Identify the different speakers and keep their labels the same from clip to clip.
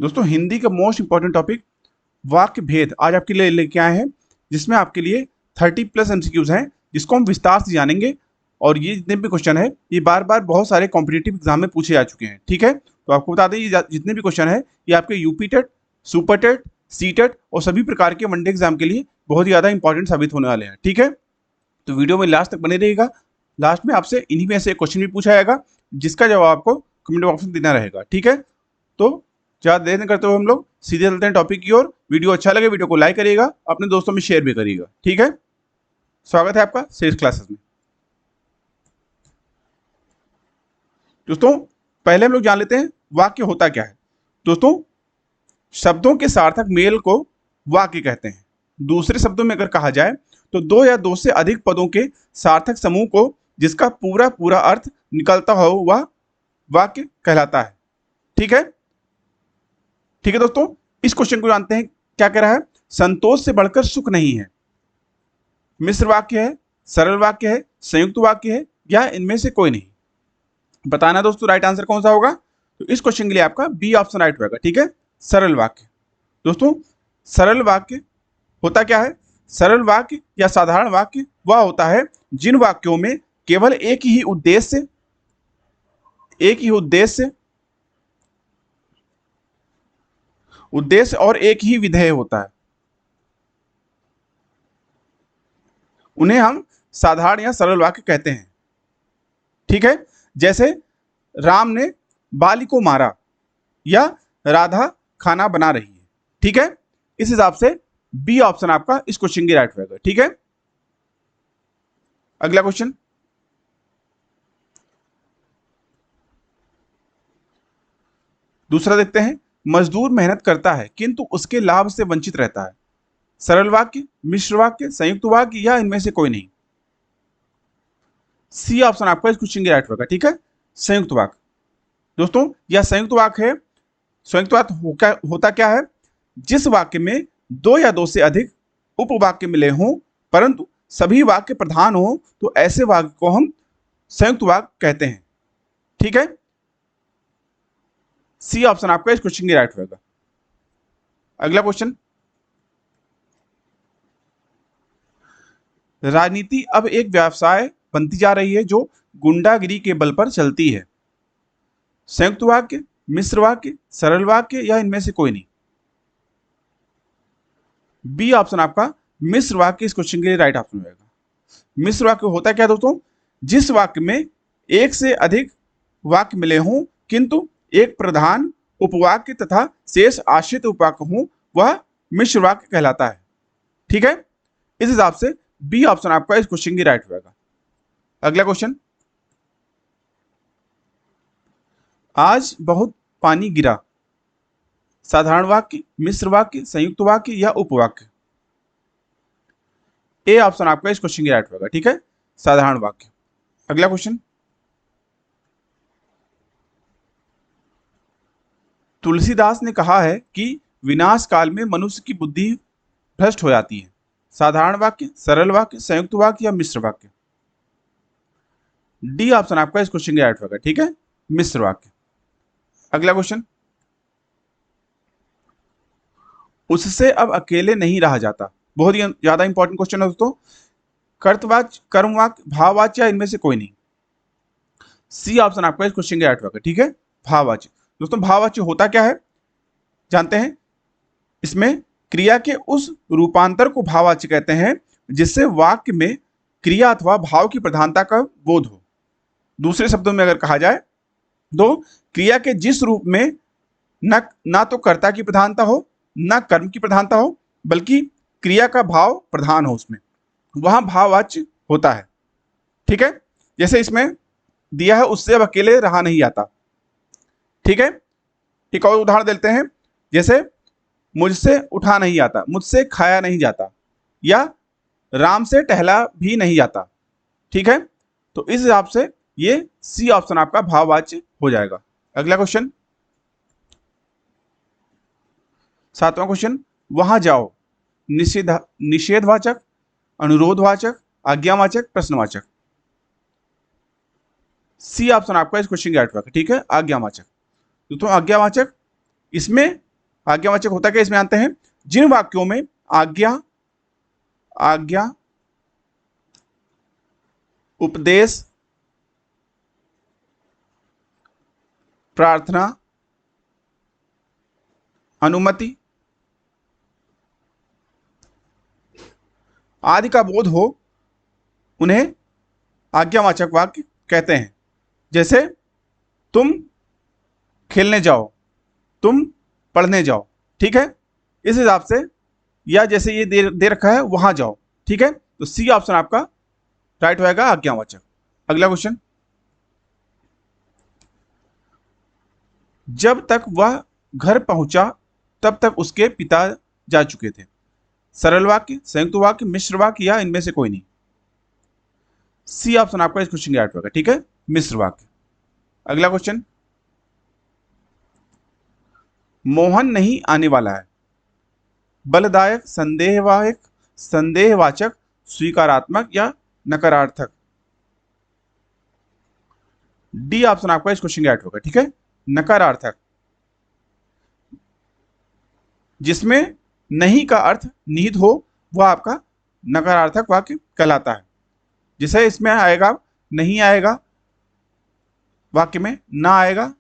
Speaker 1: दोस्तों हिंदी का most important topic वाक्य भेद आज आपके लिए लेके आए हैं, जिसमें आपके लिए 30+ एमसीक्यूज हैं जिसको हम विस्तार से जानेंगे। और ये जितने भी क्वेश्चन है ये बार बार बहुत सारे कॉम्पिटिटिव एग्जाम में पूछे जा चुके हैं। ठीक है, तो आपको बता दें ये जितने भी क्वेश्चन है ये आपके UP TET, super TET, CTET और सभी प्रकार के वनडे एग्जाम के लिए बहुत ही ज़्यादा इंपॉर्टेंट साबित होने वाले हैं। ठीक है, तो वीडियो में लास्ट तक बने रहिएगा। लास्ट में आपसे इन्हीं में से एक क्वेश्चन भी पूछा जाएगा जिसका जवाब आपको कमेंट बॉक्स में देना रहेगा। ठीक है, तो ज़्यादा देर नहीं करते हुए हम लोग सीधे चलते हैं टॉपिक की ओर। वीडियो अच्छा लगे वीडियो को लाइक करिएगा, अपने दोस्तों में शेयर भी करिएगा। ठीक है, स्वागत है आपका सेल्स क्लासेस में। दोस्तों पहले हम लोग जान लेते हैं वाक्य होता क्या है। दोस्तों शब्दों के सार्थक मेल को वाक्य कहते हैं। दूसरे शब्दों में अगर कहा जाए तो दो या दो से अधिक पदों के सार्थक समूह को जिसका पूरा पूरा अर्थ निकलता हो वह वाक्य कहलाता है। ठीक है, ठीक है दोस्तों, इस क्वेश्चन को जानते हैं क्या कह रहा है। संतोष से बढ़कर सुख नहीं है मिश्र वाक्य है, सरल वाक्य है, संयुक्त वाक्य है या इनमें से कोई नहीं। बताना दोस्तों राइट आंसर कौन सा होगा। तो इस क्वेश्चन के लिए आपका बी ऑप्शन राइट होगा। ठीक है, सरल वाक्य। दोस्तों सरल वाक्य होता क्या है। सरल वाक्य या साधारण वाक्य वह होता है जिन वाक्यों में केवल एक ही उद्देश्य और एक ही विधेय होता है, उन्हें हम साधारण या सरल वाक्य कहते हैं। ठीक है, जैसे राम ने बाली को मारा या राधा खाना बना रही है। ठीक है, इस हिसाब से बी ऑप्शन आपका इस क्वेश्चन की राइट होगा। ठीक है, अगला क्वेश्चन दूसरा देखते हैं। मजदूर मेहनत करता है किंतु उसके लाभ से वंचित रहता है। सरल वाक्य, मिश्र वाक्य, संयुक्त वाक्य या इनमें से कोई नहीं। सी ऑप्शन आपका इस क्वेश्चन की राइट होगा। ठीक है, संयुक्त वाक्य। दोस्तों यह संयुक्त वाक्य है। संयुक्त वाक्य होता क्या है। जिस वाक्य में दो या दो से अधिक उपवाक्य मिले हों परंतु सभी वाक्य प्रधान हो तो ऐसे वाक्य को हम संयुक्त वाक्य कहते हैं। ठीक है, सी ऑप्शन आपका इस क्वेश्चन की राइट होगा। अगला क्वेश्चन, राजनीति अब एक व्यवसाय बनती जा रही है जो गुंडागिरी के बल पर चलती है। संयुक्त वाक्य, मिश्र वाक्य, सरल वाक्य या इनमें से कोई नहीं। बी ऑप्शन आपका मिश्र वाक्य इस क्वेश्चन के लिए राइट ऑप्शन होगा। मिश्र वाक्य होता क्या दोस्तों। जिस वाक्य में एक से अधिक वाक्य मिले हों किंतु एक प्रधान उपवाक्य तथा शेष आश्रित उपवाक्य हों वह मिश्र वाक्य कहलाता है। ठीक है, इस हिसाब से बी ऑप्शन आपका इस क्वेश्चन की राइट होगा। अगला क्वेश्चन, आज बहुत पानी गिरा। साधारण वाक्य, मिश्र वाक्य, संयुक्त वाक्य या उपवाक्य। ए ऑप्शन आपका इस क्वेश्चन की राइट होगा। ठीक है, साधारण वाक्य। अगला क्वेश्चन, तुलसीदास ने कहा है कि विनाश काल में मनुष्य की बुद्धि भ्रष्ट हो जाती है। साधारण वाक्य, सरल वाक्य, संयुक्त वाक्य या मिश्र वाक्य। डी ऑप्शन आपका इस क्वेश्चन की राइट होगा। ठीक है, मिश्र वाक्य। अगला क्वेश्चन, उससे अब अकेले नहीं रहा जाता। बहुत ही ज्यादा इंपॉर्टेंट क्वेश्चन है दोस्तों। कर्तवाच्य, कर्मवाच्य, भाववाच्य या इनमें से कोई नहीं। सी ऑप्शन आपका इस क्वेश्चन की राइट होगा। ठीक है, भाववाच्य। दोस्तों भाववाच्य होता क्या है जानते हैं। इसमें क्रिया के उस रूपांतर को भाववाच्य कहते हैं जिससे वाक्य में क्रिया अथवा भाव की प्रधानता का बोध हो। दूसरे शब्दों में अगर कहा जाए तो क्रिया के जिस रूप में ना तो कर्ता की प्रधानता हो ना कर्म की प्रधानता हो बल्कि क्रिया का भाव प्रधान हो उसमें, वहां भाववाच्य होता है। ठीक है, जैसे इसमें दिया है उससे अब अकेले रहा नहीं जाता। ठीक है, एक और उदाहरण देते हैं। जैसे मुझसे उठा नहीं जाता, मुझसे खाया नहीं जाता या राम से टहला भी नहीं जाता। ठीक है, तो इस हिसाब से ये सी ऑप्शन आपका भाववाच्य हो जाएगा। अगला क्वेश्चन, सातवां क्वेश्चन, वहां जाओ निषेधवाचक, अनुरोधवाचक, आज्ञावाचक, प्रश्नवाचक। सी ऑप्शन आपका इस क्वेश्चन की राइट होगा। ठीक है, आज्ञावाचक। तो आज्ञावाचक इसमें आज्ञावाचक होता क्या, इसमें आते हैं जिन वाक्यों में आज्ञा, उपदेश, प्रार्थना, अनुमति आदि का बोध हो, उन्हें आज्ञावाचक वाक्य कहते हैं। जैसे तुम खेलने जाओ, तुम पढ़ने जाओ, ठीक है, इस हिसाब से, या जैसे ये दे रखा है वहां जाओ, ठीक है, तो सी ऑप्शन आपका राइट होएगा, आज्ञावाचक। अगला क्वेश्चन, जब तक वह घर पहुंचा तब तक उसके पिता जा चुके थे। सरल वाक्य, संयुक्त वाक्य, मिश्र वाक्य, या इनमें से कोई नहीं। सी ऑप्शन आपका इस क्वेश्चन का राइट होगा, ठीक है, मिश्र वाक्य। अगला क्वेश्चन, मोहन नहीं आने वाला है। बलदायक, संदेहवाचक, स्वीकारात्मक, या नकारार्थक। डी ऑप्शन आपका इस क्वेश्चन का राइट होगा, ठीक है, नकारार्थक। जिसमें नहीं का अर्थ निहित हो वह आपका नकारार्थक वाक्य कहलाता है। जैसे इसमें आएगा, नहीं आएगा, वाक्य में ना आएगा,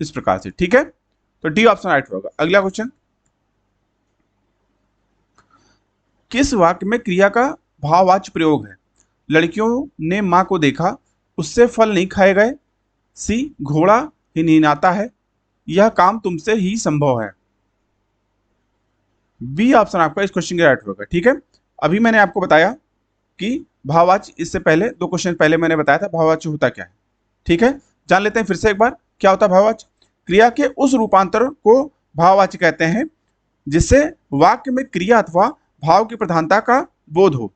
Speaker 1: इस प्रकार से, ठीक है, तो डी ऑप्शन राइट होगा। अगला क्वेश्चन, किस वाक्य में क्रिया का भाववाच्य प्रयोग है। लड़कियों ने मां को देखा, उससे फल नहीं खाए गए। सी, घोड़ा हिनहिनाता है, यह काम तुमसे ही संभव है। बी ऑप्शन आपका इस क्वेश्चन का राइट होगा, ठीक है। अभी मैंने आपको बताया कि भाववाच्य, इससे पहले 2 क्वेश्चन पहले मैंने बताया था भाववाच्य होता क्या है, ठीक है, जान लेते हैं फिर से एक बार क्या होता है भाववाच्य। क्रिया के उस रूपांतर को भाववाच्य कहते हैं जिससे वाक्य में क्रिया अथवा भाव की प्रधानता का बोध हो।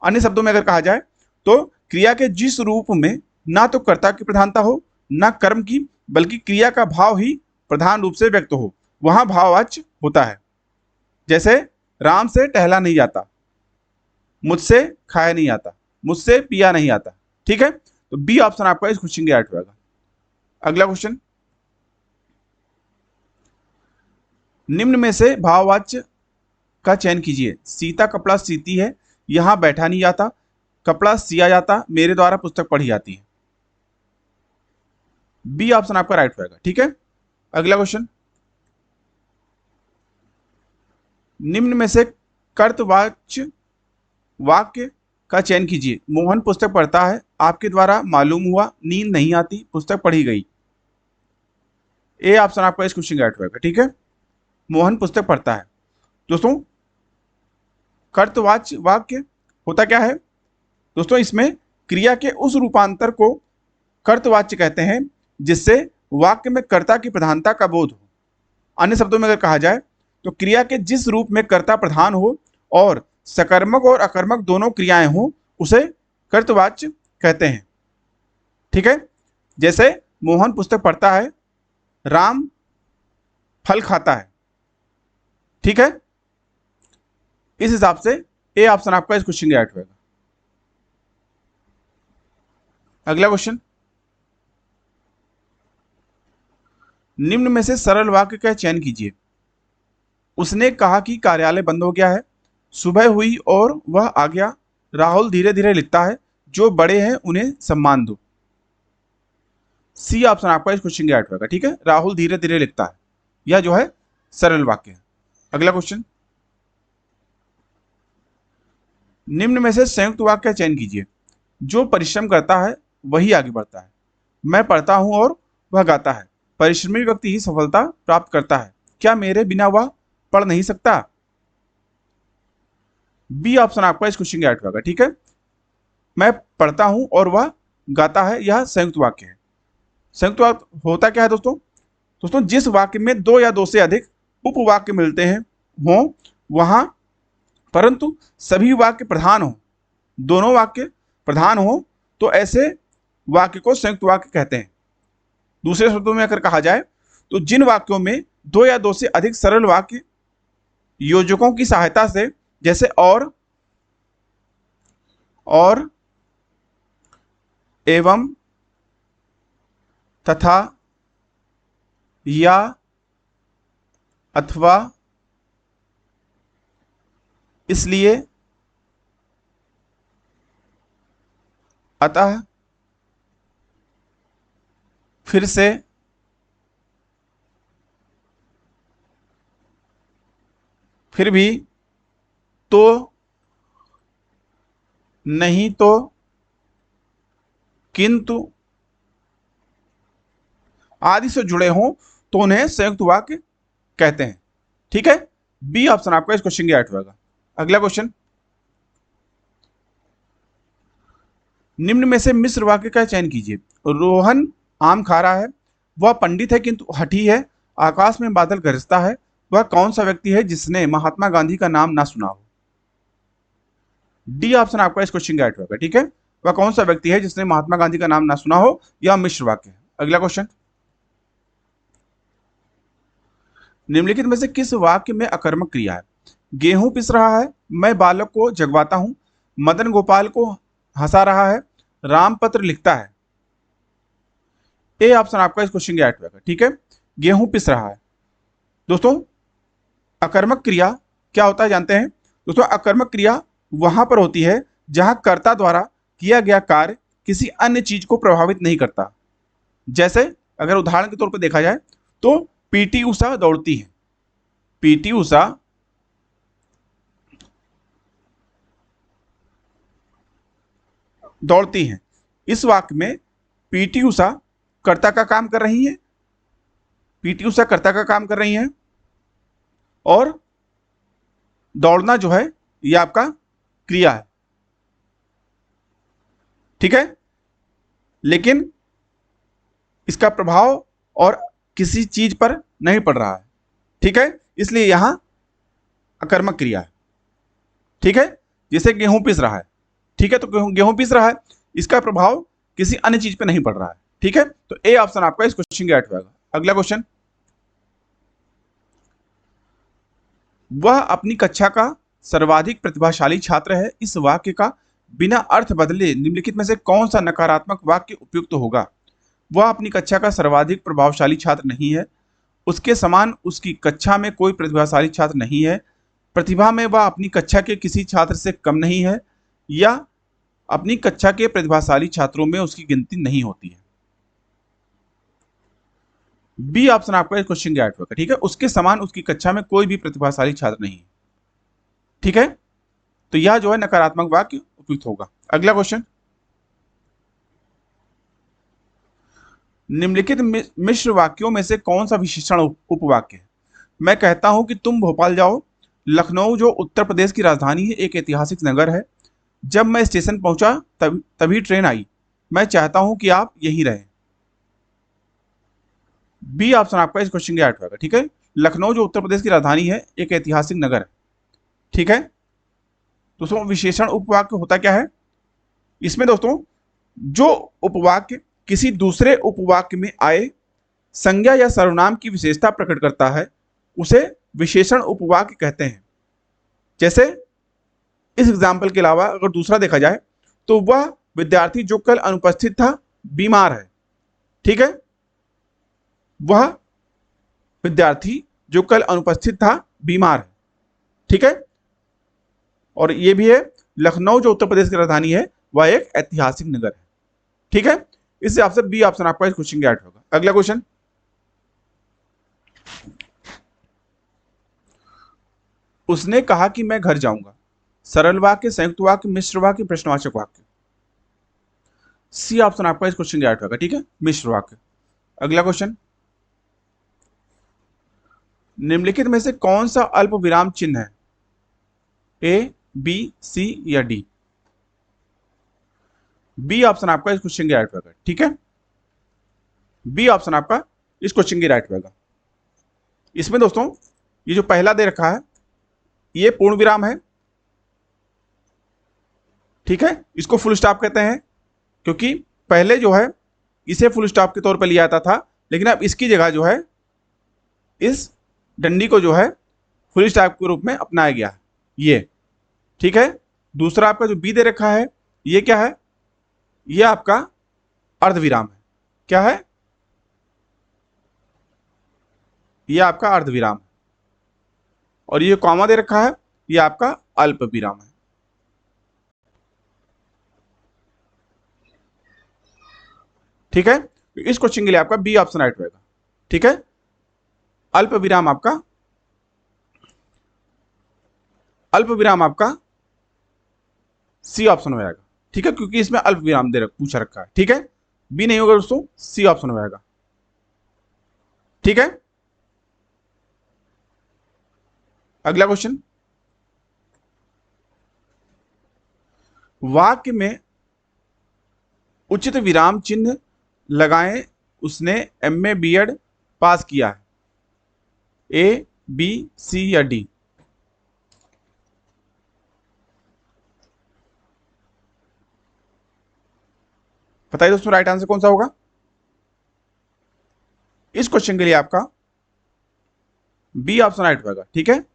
Speaker 1: अन्य शब्दों में अगर कहा जाए तो क्रिया के जिस रूप में ना तो कर्ता की प्रधानता हो, ना कर्म की, बल्कि क्रिया का भाव ही प्रधान रूप से व्यक्त हो, वहां भाववाच्य होता है। जैसे राम से टहला नहीं जाता, मुझसे खाया नहीं आता, मुझसे पिया नहीं आता, ठीक है, तो बी ऑप्शन आपका इस क्वेश्चन का राइट होगा। अगला क्वेश्चन, निम्न में से भाववाच्य का चयन कीजिए। सीता कपड़ा सीती है, यहां बैठा नहीं जाता, कपड़ा सिया जाता, मेरे द्वारा पुस्तक पढ़ी जाती है। बी ऑप्शन आपका राइट होगा, ठीक है। अगला क्वेश्चन, निम्न में से कर्तवाच्य वाक्य का चयन कीजिए। मोहन पुस्तक पढ़ता है, आपके द्वारा मालूम हुआ, नींद नहीं आती, पुस्तक पढ़ी गई। ए ऑप्शन आपका इस क्वेश्चन का राइट होगा, ठीक है, मोहन पुस्तक पढ़ता है। दोस्तों, कर्तवाच्य वाक्य होता क्या है दोस्तों, इसमें क्रिया के उस रूपांतर को कर्तवाच्य कहते हैं जिससे वाक्य में कर्ता की प्रधानता का बोध हो। अन्य शब्दों में अगर कहा जाए तो क्रिया के जिस रूप में कर्ता प्रधान हो और सकर्मक और अकर्मक दोनों क्रियाएं हो उसे कर्तवाच्य कहते हैं, ठीक है। जैसे मोहन पुस्तक पढ़ता है, राम फल खाता है, ठीक है, इस हिसाब से ए ऑप्शन आपका इस क्वेश्चन का राइट होगा। अगला क्वेश्चन, निम्न में से सरल वाक्य का चयन कीजिए। उसने कहा कि कार्यालय बंद हो गया है, सुबह हुई और वह आ गया, राहुल धीरे धीरे लिखता है, जो बड़े हैं उन्हें सम्मान दो। सी ऑप्शन आपका इस क्वेश्चन का राइट होगा, ठीक है, राहुल धीरे धीरे लिखता है, यह जो है सरल वाक्य है। अगला क्वेश्चन, निम्न में से संयुक्त वाक्य का चयन कीजिए। जो परिश्रम करता है वही आगे बढ़ता है, मैं पढ़ता हूं और वह गाता है, परिश्रमी व्यक्ति ही सफलता प्राप्त करता है, क्या मेरे बिना वह पढ़ नहीं सकता। बी ऑप्शन आपका इस क्वेश्चन का राइट होगा, ठीक है, मैं पढ़ता हूं और वह गाता है, यह संयुक्त वाक्य है। संयुक्त वाक्य होता क्या है दोस्तों, जिस वाक्य में 2 या 2 से अधिक उपवाक्य मिलते हैं हों वहां, परंतु सभी वाक्य प्रधान हो, दोनों वाक्य प्रधान हो, तो ऐसे वाक्य को संयुक्त वाक्य कहते हैं। दूसरे शब्दों में अगर कहा जाए तो जिन वाक्यों में 2 या 2 से अधिक सरल वाक्य योजकों की सहायता से, जैसे और एवं, तथा, या, अथवा इसलिए, अतः, फिर से, फिर भी, तो, नहीं तो, किंतु आदि से जुड़े हों तो उन्हें संयुक्त वाक्य कहते हैं। ठीक है, बी ऑप्शन आपका इस क्वेश्चन के राइट होगा। अगला क्वेश्चन, निम्न में से मिश्र वाक्य का चयन कीजिए। रोहन आम खा रहा है, वह पंडित है किंतु हठी है, आकाश में बादल गरजता है, वह कौन सा व्यक्ति है जिसने महात्मा गांधी का नाम ना सुना हो। डी ऑप्शन आपका इस क्वेश्चन का राइट होगा। ठीक है, वह कौन सा व्यक्ति है जिसने महात्मा गांधी का नाम ना सुना हो, यह मिश्र वाक्य है। अगला क्वेश्चन, निम्नलिखित में से किस वाक्य में अकर्मक क्रिया है। गेहूं पिस रहा है, मैं बालक को जगवाता हूं, मदन गोपाल को हंसा रहा है, रामपत्र लिखता है। ए ऑप्शन आपका इस क्वेश्चन के राइट होगा। ठीक है, गेहूं पिस रहा है। दोस्तों, अकर्मक क्रिया क्या होता है जानते हैं। दोस्तों, अकर्मक क्रिया वहां पर होती है जहां कर्ता द्वारा किया गया कार्य किसी अन्य चीज को प्रभावित नहीं करता। जैसे अगर उदाहरण के तौर पर देखा जाए तो पीटी उषा दौड़ती है, पीटी उषा दौड़ती हैं। इस वाक्य में पीटी उषा कर्ता का काम कर रही है, पीटी उषा कर्ता का काम कर रही हैं और दौड़ना जो है ये आपका क्रिया है। ठीक है, लेकिन इसका प्रभाव और किसी चीज पर नहीं पड़ रहा है। ठीक है, इसलिए यहां अकर्मक क्रिया है। ठीक है, जैसे गेहूं पिस रहा है। ठीक है, तो गेहूं पिस रहा है, इसका प्रभाव किसी अन्य चीज पे नहीं पड़ रहा है। ठीक है, तो ए ऑप्शन आपका इस क्वेश्चन के राइट होगा। अगला क्वेश्चन, वह अपनी कक्षा का सर्वाधिक प्रतिभाशाली छात्र है। इस वाक्य का बिना अर्थ बदले निम्नलिखित में से कौन सा नकारात्मक वाक्य उपयुक्त होगा। वह अपनी कक्षा का सर्वाधिक प्रभावशाली छात्र नहीं है, उसके समान उसकी कक्षा में कोई प्रतिभाशाली छात्र नहीं है, प्रतिभा में वह अपनी कक्षा के किसी छात्र से कम नहीं है, या अपनी कक्षा के प्रतिभाशाली छात्रों में उसकी गिनती नहीं होती है। बी ऑप्शन आपका इस क्वेश्चन का राइट होगा। ठीक है, उसके समान उसकी कक्षा में कोई भी प्रतिभाशाली छात्र नहीं है। ठीक है, तो यह जो है नकारात्मक वाक्य उपयुक्त होगा। अगला क्वेश्चन, निम्नलिखित मिश्र वाक्यों में से कौन सा विशेषण उपवाक्य है। मैं कहता हूं कि तुम भोपाल जाओ। लखनऊ जो उत्तर प्रदेश की राजधानी है एक ऐतिहासिक नगर है। जब मैं स्टेशन पहुंचा तभी ट्रेन आई। मैं चाहता हूं कि आप यहीं रहें। बी ऑप्शन आपका इस क्वेश्चन का राइट होगा। ठीक है, लखनऊ जो उत्तर प्रदेश की राजधानी है एक ऐतिहासिक नगर है। ठीक है, दोस्तों विशेषण उपवाक्य होता क्या है। इसमें दोस्तों जो उपवाक्य किसी दूसरे उपवाक्य में आए संज्ञा या सर्वनाम की विशेषता प्रकट करता है उसे विशेषण उपवाक्य कहते हैं। जैसे इस एग्जाम्पल के अलावा अगर दूसरा देखा जाए तो वह विद्यार्थी जो कल अनुपस्थित था बीमार है। ठीक है, वह विद्यार्थी जो कल अनुपस्थित था बीमार है। ठीक है, और यह भी है लखनऊ जो उत्तर प्रदेश की राजधानी है वह एक ऐतिहासिक नगर है। ठीक है, इससे आपसे बी ऑप्शन आपका इस क्वेश्चन का राइट होगा। अगला क्वेश्चन, उसने कहा कि मैं घर जाऊंगा। सरल वाक्य, संयुक्त वाक्य, मिश्र वाक्य, प्रश्नवाचक वाक्य। सी ऑप्शन आपका इस क्वेश्चन का राइट होगा। ठीक है, मिश्र वाक्य। अगला क्वेश्चन, निम्नलिखित में से कौन सा अल्प विराम चिन्ह है। ए, बी, सी या डी। बी ऑप्शन आपका इस क्वेश्चन के राइट होगा। ठीक है, बी ऑप्शन आपका इस क्वेश्चन के राइट होगा। इसमें दोस्तों ये जो पहला दे रखा है ये पूर्ण विराम है। ठीक है, इसको फुल स्टॉप कहते हैं क्योंकि पहले जो है इसे फुल स्टॉप के तौर पर लिया जाता था, लेकिन अब इसकी जगह जो है इस डंडी को जो है फुल स्टॉप के रूप में अपनाया गया है ये। ठीक है, दूसरा आपका जो बी दे रखा है ये क्या है, ये आपका अर्धविराम है। क्या है, ये आपका अर्धविराम। और ये कॉमा दे रखा है, ये आपका अल्प विराम है। ठीक है, तो इस क्वेश्चन के लिए आपका बी ऑप्शन राइट होगा। ठीक है, अल्प विराम आपका सी ऑप्शन हो जाएगा। ठीक है, क्योंकि इसमें अल्प विराम पूछा रखा है। ठीक है, बी नहीं होगा दोस्तों, सी ऑप्शन हो जाएगा। ठीक है, अगला क्वेश्चन, वाक्य में उचित विराम चिन्ह लगाएं, उसने एमए बीएड पास किया है। ए, बी, सी या डी? बताइए दोस्तों, राइट आंसर कौन सा होगा? इस क्वेश्चन के लिए आपका बी ऑप्शन राइट होगा। ठीक है,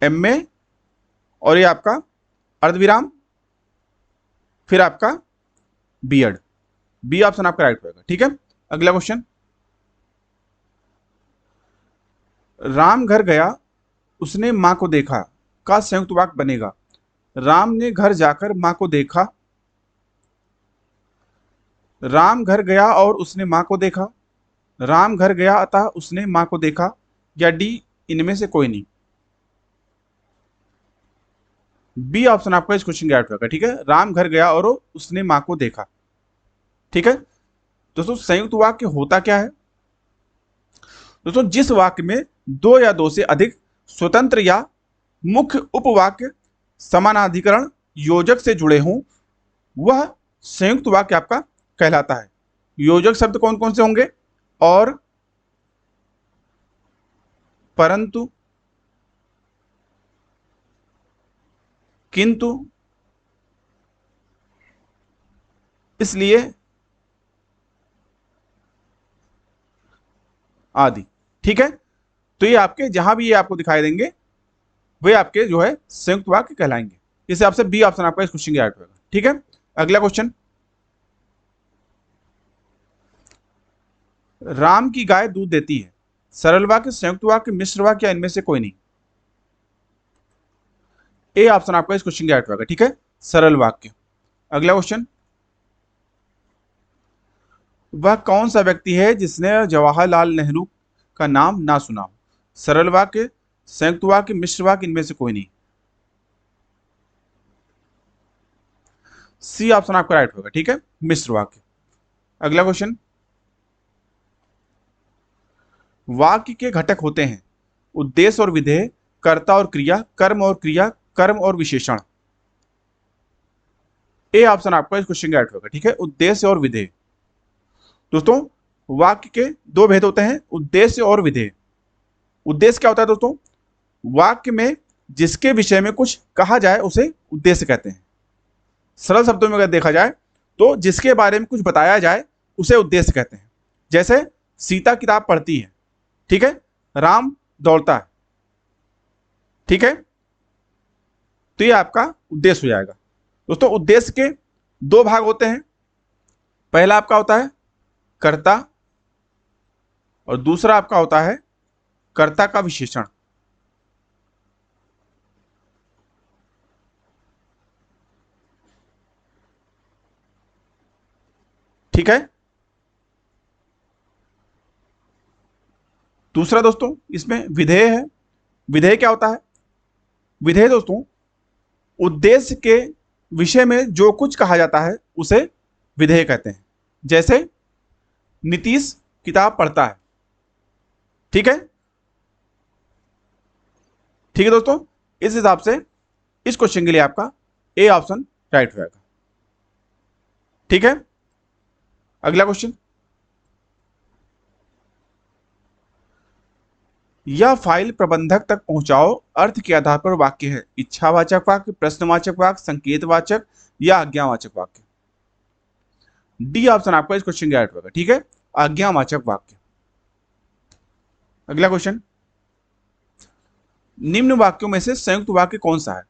Speaker 1: एमए और ये आपका अर्धविराम, फिर आपका बीएड, बी ऑप्शन आपका राइट होगा। ठीक है, अगला क्वेश्चन, राम घर गया, उसने मां को देखा का संयुक्त वाक्य बनेगा। राम ने घर जाकर मां को देखा, राम घर गया और उसने मां को देखा, राम घर गया अतः उसने मां को देखा, या डी इनमें से कोई नहीं? बी ऑप्शन आपका इस क्वेश्चन का राइट होगा। ठीक है, राम घर गया और उसने मां को देखा। ठीक है दोस्तों, संयुक्त वाक्य होता क्या है? दोस्तों, जिस वाक्य में दो या दो से अधिक स्वतंत्र या मुख्य उपवाक्य समानाधिकरण योजक से जुड़े हों, वह संयुक्त वाक्य आपका कहलाता है। योजक शब्द कौन कौन से होंगे? और, परंतु, किंतु, इसलिए आदि। ठीक है, तो ये आपके जहां भी ये आपको दिखाई देंगे वे आपके जो है संयुक्त वाक्य कहलाएंगे। इस हिसाब से बी ऑप्शन आपका इस क्वेश्चन का राइट होगा। ठीक है, अगला क्वेश्चन, राम की गाय दूध देती है। सरल वाक्य, संयुक्त वाक्य, मिश्र वाक्य या इनमें से कोई नहीं? ए ऑप्शन आपका इस क्वेश्चन का राइट होगा। ठीक है, सरल वाक्य। अगला क्वेश्चन, वह कौन सा व्यक्ति है जिसने जवाहरलाल नेहरू का नाम ना सुना हो? सरल वाक्य, संयुक्त वाक्य, मिश्र वाक्य, इनमें से कोई नहीं? सी ऑप्शन आपका राइट होगा। ठीक है, मिश्र वाक्य। अगला क्वेश्चन, वाक्य के घटक होते हैं उद्देश्य और विधेय, कर्ता और क्रिया, कर्म और क्रिया, कर्म और विशेषण। ए ऑप्शन आपका इस क्वेश्चन का राइट होगा। ठीक है, उद्देश्य और विधेय। दोस्तों, वाक्य के दो भेद होते हैं, उद्देश्य और विधेय। उद्देश्य क्या होता है दोस्तों? वाक्य में जिसके विषय में कुछ कहा जाए उसे उद्देश्य कहते हैं। सरल शब्दों में अगर देखा जाए तो जिसके बारे में कुछ बताया जाए उसे उद्देश्य कहते हैं। जैसे सीता किताब पढ़ती है, ठीक है, राम दौड़ता है। ठीक है, तो ये आपका उद्देश्य हो जाएगा। दोस्तों, उद्देश्य के दो भाग होते हैं। पहला आपका होता है कर्ता और दूसरा आपका होता है कर्ता का विशेषण। ठीक है, दूसरा दोस्तों इसमें विधेय है। विधेय क्या होता है? विधेय दोस्तों उद्देश्य के विषय में जो कुछ कहा जाता है उसे विधेय कहते हैं। जैसे नीतीश किताब पढ़ता है। ठीक है, ठीक है दोस्तों, इस हिसाब से इस क्वेश्चन के लिए आपका ए ऑप्शन राइट हो जाएगा। ठीक है, अगला क्वेश्चन, यह फाइल प्रबंधक तक पहुंचाओ अर्थ के आधार पर वाक्य है। इच्छावाचक वाक्य, प्रश्नवाचक वाक्य, संकेतवाचक या आज्ञावाचक वाक्य? डी ऑप्शन आपका इस क्वेश्चन का राइट होगा। ठीक है, आज्ञावाचक वाक्य। अगला क्वेश्चन, निम्न वाक्यों में से संयुक्त वाक्य कौन सा है?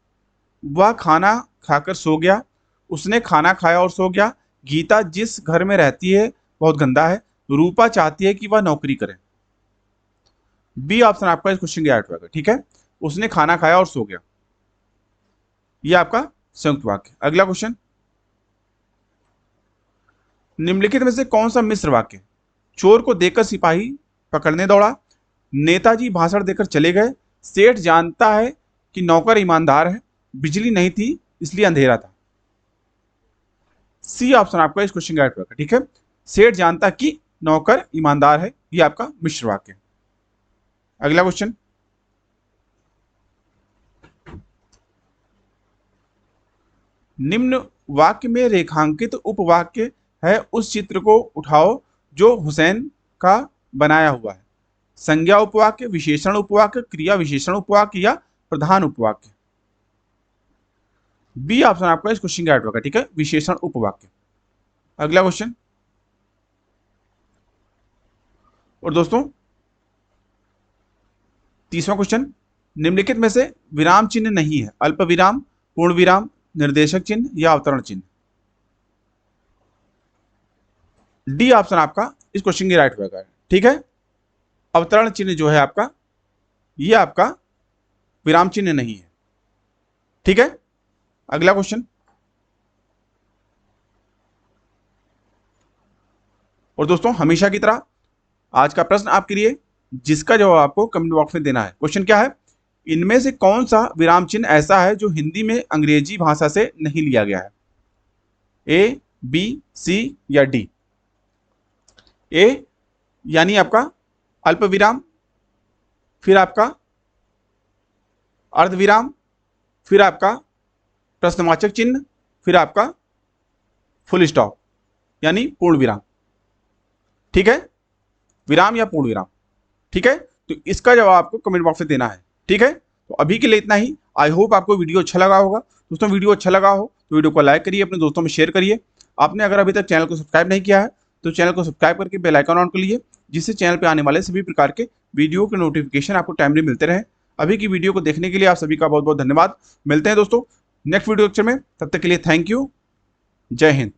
Speaker 1: वह खाना खाकर सो गया, उसने खाना खाया और सो गया, गीता जिस घर में रहती है बहुत गंदा है, रूपा चाहती है कि वह नौकरी करे। बी ऑप्शन आपका इस क्वेश्चन के राइट होगा। ठीक है, उसने खाना खाया और सो गया, ये आपका संयुक्त वाक्य। अगला क्वेश्चन, निम्नलिखित में से कौन सा मिश्र वाक्य, चोर को देखकर सिपाही पकड़ने दौड़ा, नेताजी भाषण देकर चले गए, सेठ जानता है कि नौकर ईमानदार है, बिजली नहीं थी इसलिए अंधेरा था। सी ऑप्शन आपका इस क्वेश्चन का राइट होगा। ठीक है, सेठ जानता कि नौकर ईमानदार है, ये आपका मिश्र वाक्य। अगला क्वेश्चन, निम्न वाक्य में रेखांकित उपवाक्य है उस चित्र को उठाओ जो हुसैन का बनाया हुआ है। संज्ञा उपवाक्य, विशेषण उपवाक्य, क्रिया विशेषण उपवाक्य या प्रधान उपवाक्य। बी ऑप्शन आपका इस क्वेश्चन का राइट होगा। ठीक है, विशेषण उपवाक्य। अगला क्वेश्चन, और दोस्तों 30वां क्वेश्चन, निम्नलिखित में से विराम चिन्ह नहीं है, अल्प विराम, पूर्ण विराम, निर्देशक चिन्ह या अवतरण चिन्ह। डी ऑप्शन आपका इस क्वेश्चन की राइट होगा। ठीक है, अवतरण चिन्ह जो है आपका, ये आपका विराम चिन्ह नहीं है। ठीक है, अगला क्वेश्चन, और दोस्तों हमेशा की तरह आज का प्रश्न आपके लिए, जिसका जवाब आपको कमेंट बॉक्स में देना है। क्वेश्चन क्या है, इनमें से कौन सा विराम चिन्ह ऐसा है जो हिंदी में अंग्रेजी भाषा से नहीं लिया गया है। ए, बी, सी या डी। ए यानी आपका अल्प विराम, फिर आपका अर्धविराम, फिर आपका प्रश्नवाचक चिन्ह, फिर आपका फुल स्टॉप यानी पूर्ण विराम। ठीक है, विराम या पूर्ण विराम। ठीक है, तो इसका जवाब आपको कमेंट बॉक्स में देना है। ठीक है, तो अभी के लिए इतना ही। आई होप आपको वीडियो अच्छा लगा होगा। दोस्तों वीडियो अच्छा लगा हो तो वीडियो को लाइक करिए, अपने दोस्तों में शेयर करिए। आपने अगर अभी तक चैनल को सब्सक्राइब नहीं किया है तो चैनल को सब्सक्राइब करके बेल आइकन ऑन कर लीजिए, जिससे चैनल पर आने वाले सभी प्रकार के वीडियो के नोटिफिकेशन आपको टाइमली मिलते रहे। अभी की वीडियो को देखने के लिए आप सभी का बहुत बहुत धन्यवाद। मिलते हैं दोस्तों नेक्स्ट वीडियो लेक्चर में, तब तक के लिए थैंक यू, जय हिंद।